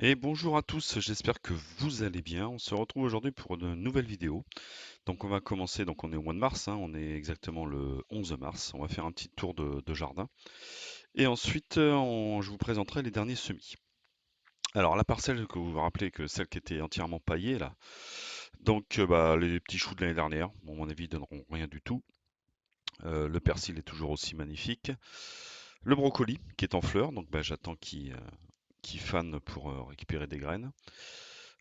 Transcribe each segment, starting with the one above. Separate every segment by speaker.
Speaker 1: Et bonjour à tous, j'espère que vous allez bien. On se retrouve aujourd'hui pour une nouvelle vidéo. Donc on va commencer, donc on est au mois de mars, hein, on est exactement le 11 mars. On va faire un petit tour de jardin. Et ensuite, je vous présenterai les derniers semis. Alors la parcelle que vous vous rappelez que celle qui était entièrement paillée là. Donc bah, les petits choux de l'année dernière, bon, à mon avis, ils donneront rien du tout. Le persil est toujours aussi magnifique. Le brocoli qui est en fleurs, donc bah, j'attends qu'il fane pour récupérer des graines.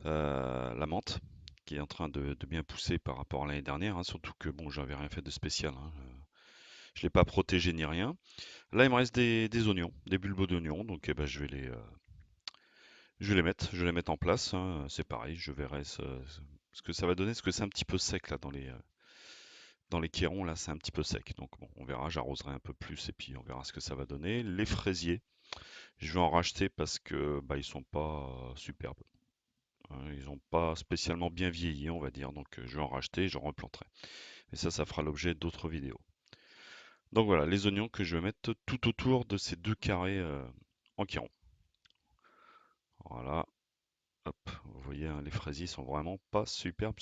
Speaker 1: La menthe qui est en train de bien pousser par rapport à l'année dernière, hein, surtout que bon, j'avais rien fait de spécial, hein, je l'ai pas protégé ni rien. Là, il me reste des oignons, des bulbes d'oignons, donc eh ben, je vais les mettre en place, hein. C'est pareil, je verrai ce que ça va donner, parce que c'est un petit peu sec là dans les cairons, là c'est un petit peu sec, donc bon, on verra, j'arroserai un peu plus et puis on verra ce que ça va donner. Les fraisiers, je vais en racheter parce que bah, ils sont pas superbes. Ils n'ont pas spécialement bien vieilli, on va dire, donc je vais en racheter et j'en replanterai. Et ça fera l'objet d'autres vidéos. Donc voilà, les oignons que je vais mettre tout autour de ces deux carrés en chiron. Voilà, hop, vous voyez, hein, les fraisiers sont vraiment pas superbes.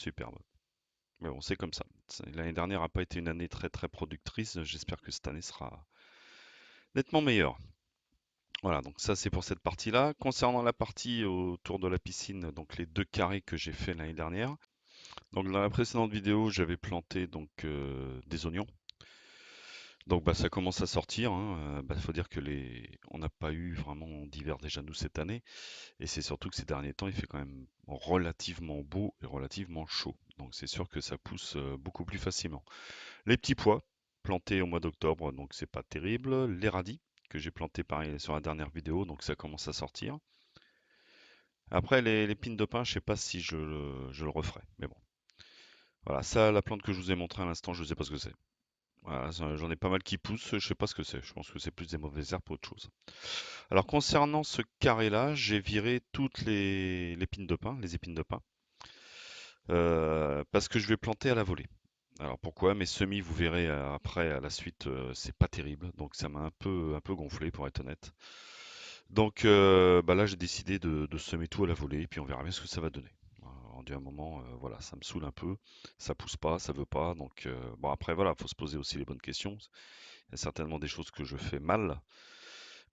Speaker 1: Mais bon, c'est comme ça. L'année dernière n'a pas été une année très productrice. J'espère que cette année sera nettement meilleure. Voilà, donc ça c'est pour cette partie-là. Concernant la partie autour de la piscine, donc les deux carrés que j'ai fait l'année dernière. Donc dans la précédente vidéo, j'avais planté donc des oignons. Donc bah ça commence à sortir, hein. Bah, faut dire que on n'a pas eu vraiment d'hiver déjà nous cette année, et c'est surtout que ces derniers temps il fait quand même relativement beau et relativement chaud. Donc c'est sûr que ça pousse beaucoup plus facilement. Les petits pois plantés au mois d'octobre, donc c'est pas terrible. Les radis que j'ai plantés pareil sur la dernière vidéo, donc ça commence à sortir. Après les pines de pin, je sais pas si je le referai, mais bon. Voilà, ça la plante que je vous ai montré à l'instant, je sais pas ce que c'est. Voilà, j'en ai pas mal qui poussent, je sais pas ce que c'est. Je pense que c'est plus des mauvaises herbes qu'autre chose. Alors concernant ce carré-là, j'ai viré toutes les épines de pin, les épines de pin, parce que je vais planter à la volée. Alors pourquoi? Mes semis, vous verrez après à la suite, c'est pas terrible, donc ça m'a un peu gonflé pour être honnête. Donc bah là j'ai décidé de semer tout à la volée, et puis on verra bien ce que ça va donner. Rendu un moment, voilà, ça me saoule un peu, ça pousse pas, ça veut pas, donc bon après voilà, faut se poser aussi les bonnes questions. Il y a certainement des choses que je fais mal,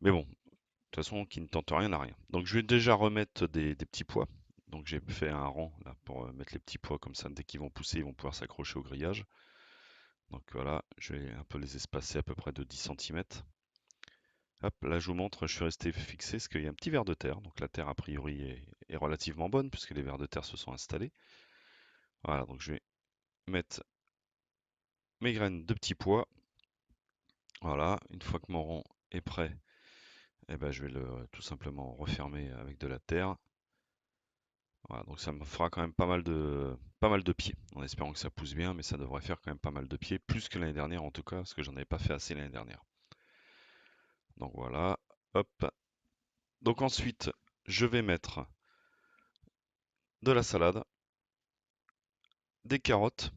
Speaker 1: mais bon, de toute façon, qui ne tente rien n'a rien. Donc je vais déjà remettre des petits pois. Donc j'ai fait un rang là pour mettre les petits pois comme ça, dès qu'ils vont pousser, ils vont pouvoir s'accrocher au grillage. Donc voilà, je vais un peu les espacer à peu près de 10 centimètres. Hop, là je vous montre, je suis resté fixé parce qu'il y a un petit ver de terre. Donc la terre a priori est relativement bonne puisque les vers de terre se sont installés. Voilà, donc je vais mettre mes graines de petits pois. Voilà, une fois que mon rond est prêt, eh ben, je vais tout simplement refermer avec de la terre. Voilà, donc ça me fera quand même pas mal de pieds, en espérant que ça pousse bien, mais ça devrait faire quand même pas mal de pieds, plus que l'année dernière en tout cas, parce que j'en avais pas fait assez l'année dernière. Donc voilà, hop. Donc ensuite, je vais mettre de la salade, des carottes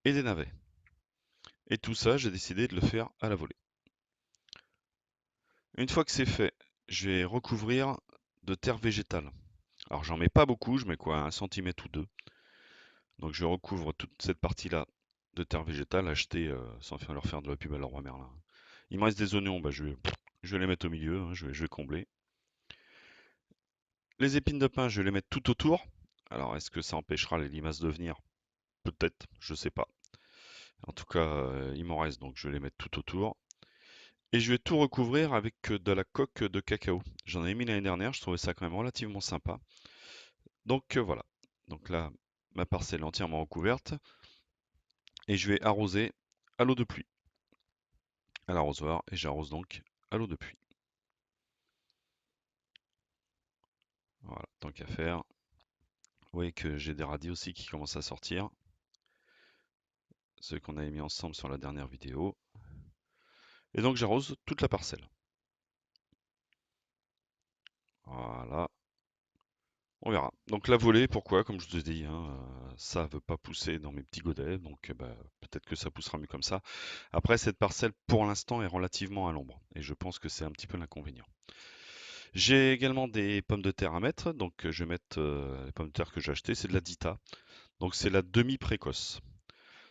Speaker 1: et des navets. Et tout ça, j'ai décidé de le faire à la volée. Une fois que c'est fait, je vais recouvrir de terre végétale. Alors j'en mets pas beaucoup, je mets quoi, 1 centimètre ou 2. Donc je recouvre toute cette partie-là de terre végétale achetée sans faire leur faire de la pub à Leroy Merlin. Il me reste des oignons, bah, je vais les mettre au milieu, hein, je vais combler. Les épines de pin, je vais les mettre tout autour. Alors est-ce que ça empêchera les limaces de venir? Peut-être, je sais pas. En tout cas, il m'en reste, donc je vais les mettre tout autour. Et je vais tout recouvrir avec de la coque de cacao. J'en avais mis l'année dernière, je trouvais ça quand même relativement sympa. Donc voilà. Donc là, ma parcelle est entièrement recouverte. Et je vais arroser à l'eau de pluie, à l'arrosoir, et j'arrose donc à l'eau de pluie. Voilà, tant qu'à faire. Vous voyez que j'ai des radis aussi qui commencent à sortir, ceux qu'on avait mis ensemble sur la dernière vidéo. Et donc j'arrose toute la parcelle. Voilà, on verra. Donc la volée, pourquoi? Comme je vous ai dit, hein, ça veut pas pousser dans mes petits godets, donc bah, peut-être que ça poussera mieux comme ça. Après, cette parcelle, pour l'instant, est relativement à l'ombre, et je pense que c'est un petit peu l'inconvénient. J'ai également des pommes de terre à mettre, donc je vais mettre les pommes de terre que j'ai achetées, c'est de la Dita, donc c'est la demi-précoce.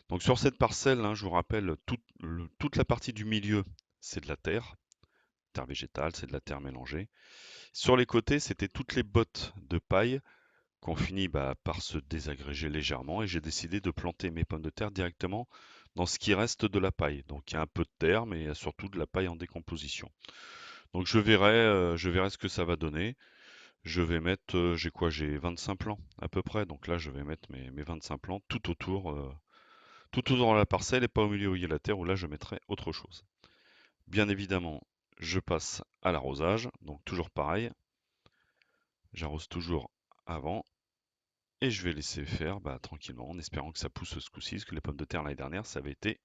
Speaker 1: Donc sur cette parcelle, hein, je vous rappelle, toute la partie du milieu, c'est de la terre végétale, c'est de la terre mélangée. Sur les côtés, c'était toutes les bottes de paille qu'on finit par se désagréger légèrement et j'ai décidé de planter mes pommes de terre directement dans ce qui reste de la paille. Donc il y a un peu de terre, mais il y a surtout de la paille en décomposition. Donc je verrai ce que ça va donner. Je vais mettre, j'ai quoi? J'ai 25 plants à peu près. Donc là, je vais mettre mes 25 plants tout autour de la parcelle et pas au milieu où il y a la terre où là, je mettrai autre chose. Bien évidemment, je passe à l'arrosage. Donc toujours pareil, j'arrose toujours avant et je vais laisser faire tranquillement en espérant que ça pousse ce coup-ci, parce que les pommes de terre l'année dernière, ça avait été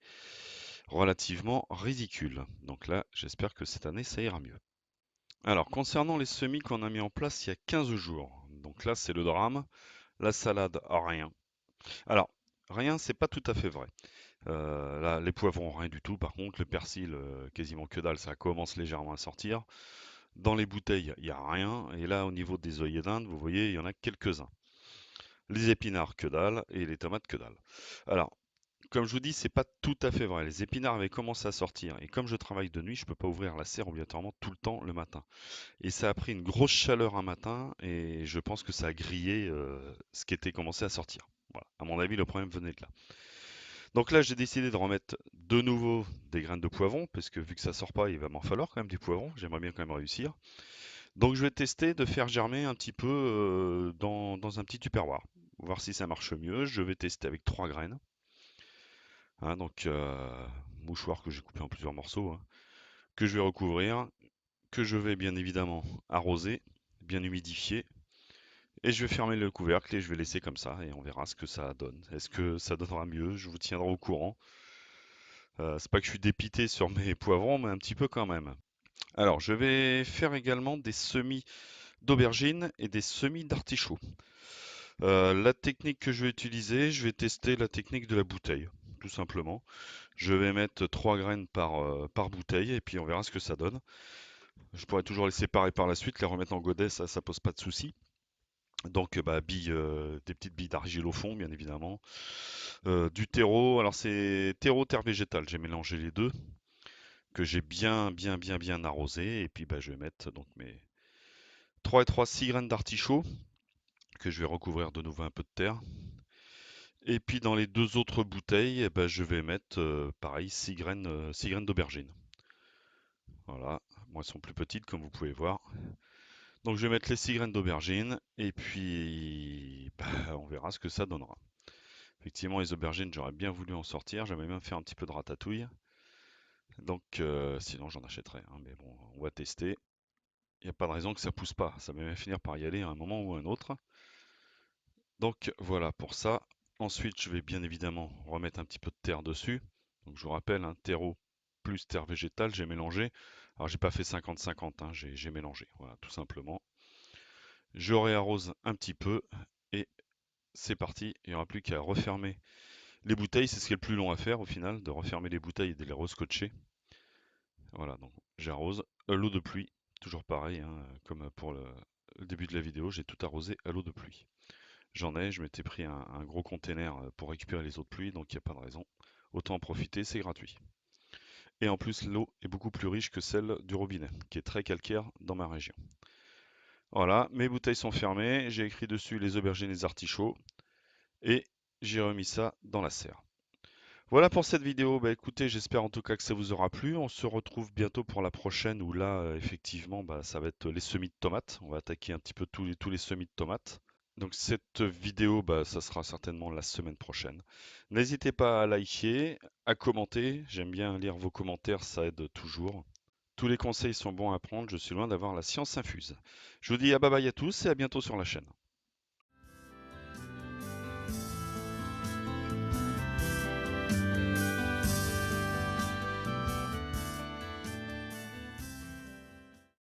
Speaker 1: relativement ridicule. Donc là, j'espère que cette année, ça ira mieux. Alors, concernant les semis qu'on a mis en place il y a 15 jours, donc là, c'est le drame. La salade, rien. Alors, rien, c'est pas tout à fait vrai. Là, les poivrons, rien du tout. Par contre, le persil, quasiment que dalle, ça commence légèrement à sortir. Dans les bouteilles, il n'y a rien. Et là, au niveau des œillets d'Inde, vous voyez, il y en a quelques-uns. Les épinards, que dalle. Et les tomates, que dalle. Alors, comme je vous dis, c'est pas tout à fait vrai. Les épinards avaient commencé à sortir. Et comme je travaille de nuit, je peux pas ouvrir la serre obligatoirement tout le temps le matin. Et ça a pris une grosse chaleur un matin. Et je pense que ça a grillé ce qui était commencé à sortir. Voilà. À mon avis, le problème venait de là. Donc là, j'ai décidé de remettre de nouveau des graines de poivron, parce que vu que ça sort pas, il va m'en falloir quand même des poivrons. J'aimerais bien quand même réussir. Donc je vais tester de faire germer un petit peu dans un petit tupperware. Voir si ça marche mieux. Je vais tester avec 3 graines. Hein, donc mouchoir que j'ai coupé en plusieurs morceaux, hein, que je vais recouvrir, que je vais bien évidemment arroser, bien humidifier. Et je vais fermer le couvercle et je vais laisser comme ça et on verra ce que ça donne. Est-ce que ça donnera mieux? Je vous tiendrai au courant. C'est pas que je suis dépité sur mes poivrons, mais un petit peu quand même. Alors, je vais faire également des semis d'aubergines et des semis d'artichauts. La technique que je vais utiliser, je vais tester la technique de la bouteille, tout simplement. Je vais mettre 3 graines par bouteille et puis on verra ce que ça donne. Je pourrais toujours les séparer par la suite, les remettre en godet, ça pose pas de souci. Donc, des petites billes d'argile au fond, bien évidemment. Du terreau, alors c'est terreau terre végétale, j'ai mélangé les deux, que j'ai bien arrosé. Et puis je vais mettre donc mes 3 et 3, 6 graines d'artichaut, que je vais recouvrir de nouveau un peu de terre. Et puis dans les deux autres bouteilles, je vais mettre pareil 6 graines d'aubergine. Voilà, moi elles sont plus petites comme vous pouvez voir. Donc je vais mettre les 6 graines d'aubergine et puis on verra ce que ça donnera. Effectivement, les aubergines, j'aurais bien voulu en sortir. J'aimerais même faire un petit peu de ratatouille. Donc sinon j'en achèterai, hein. Mais bon, on va tester. Il n'y a pas de raison que ça pousse pas. Ça va même finir par y aller à un moment ou à un autre. Donc voilà pour ça. Ensuite, je vais bien évidemment remettre un petit peu de terre dessus. Donc je vous rappelle, un terreau plus terre végétale, j'ai mélangé. Alors j'ai pas fait 50-50, hein, j'ai mélangé, voilà, tout simplement. Je réarrose un petit peu et c'est parti. Il n'y aura plus qu'à refermer les bouteilles. C'est ce qui est le plus long à faire au final, de refermer les bouteilles et de les rescotcher. Voilà, donc j'arrose l'eau de pluie, toujours pareil, hein, comme pour le début de la vidéo, j'ai tout arrosé à l'eau de pluie. J'en ai, je m'étais pris un gros container pour récupérer les eaux de pluie, donc il n'y a pas de raison. Autant en profiter, c'est gratuit. Et en plus, l'eau est beaucoup plus riche que celle du robinet, qui est très calcaire dans ma région. Voilà, mes bouteilles sont fermées, j'ai écrit dessus les aubergines et les artichauts, et j'ai remis ça dans la serre. Voilà pour cette vidéo. Écoutez, j'espère en tout cas que ça vous aura plu. On se retrouve bientôt pour la prochaine où là, effectivement, ça va être les semis de tomates. On va attaquer un petit peu tous les semis de tomates. Donc cette vidéo, ça sera certainement la semaine prochaine. N'hésitez pas à liker, à commenter. J'aime bien lire vos commentaires, ça aide toujours. Tous les conseils sont bons à prendre. Je suis loin d'avoir la science infuse. Je vous dis à bye bye à tous et à bientôt sur la chaîne.